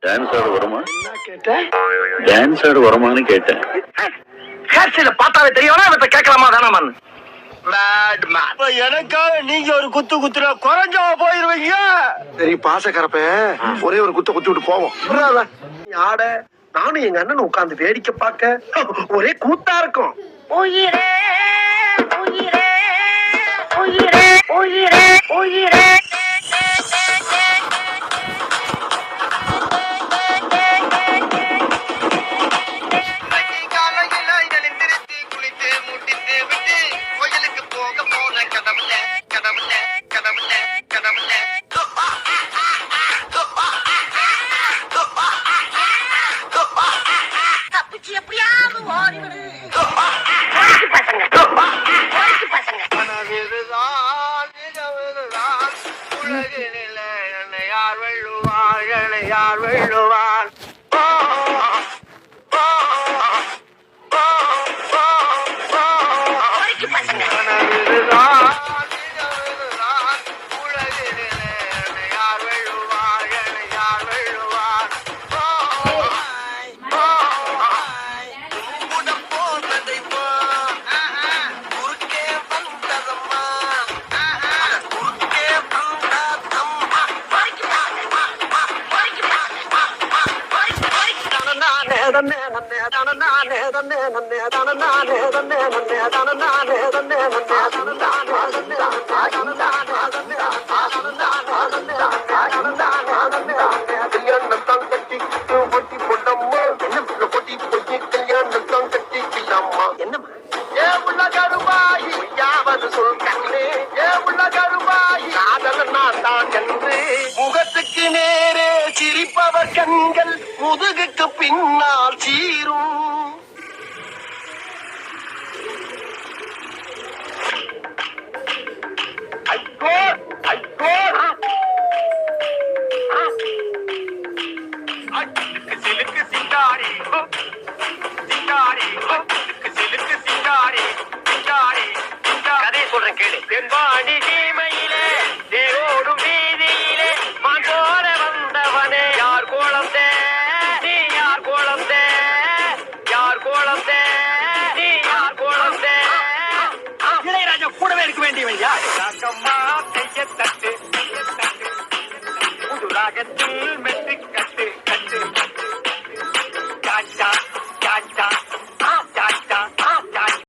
Dance ஆட வருமா? என்ன கேட்டேன்? டான்ஸ் ஆட வருமான்னு கேட்டேன். ஹேர்ஸ்டைல பார்த்தாவே தெரியவனா இவத்தை கேட்கலாமா தானாமான்னு. எனக்காக நீங்க ஒரு குத்து குத்துற குறைஞ்சா போயிருவீங்க. சரி பாசக்கரப்ப ஒரே ஒரு குத்த குத்தி விட்டு போவோம். ஆட நானும் எங்க அண்ணன் உட்கார்ந்து வேடிக்கை பார்க்க ஒரே கூத்தா இருக்கும். உயிரே உயிரே உயிரே உயிரே உயிரே யார் வெள்ளுவான் முகத்துக்கு நேரே சிரிப்பவர் கண்கள் முதுகுக்கு பின்னால் சீரும். சிலுக்கு சிங்காரி சிங்காரி சிலுக்கு சிங்காரி சிங்காரி கதையை சொல்றேன் கேளு. தென்பாண்டி சீமையிலே தேரோடும் வீதியிலே மாட்டோர வந்தவனே யார் கோலத்தே நீ யார் கோலத்தே யார் கோலத்தே நீ யார் கோலத்தே. இளையராஜா கூடவே இருக்க வேண்டியவன் யார்? ராக்கம்மா கைய தட்டு புது ராகத்தில் மெட்டு கட்டு கட்டு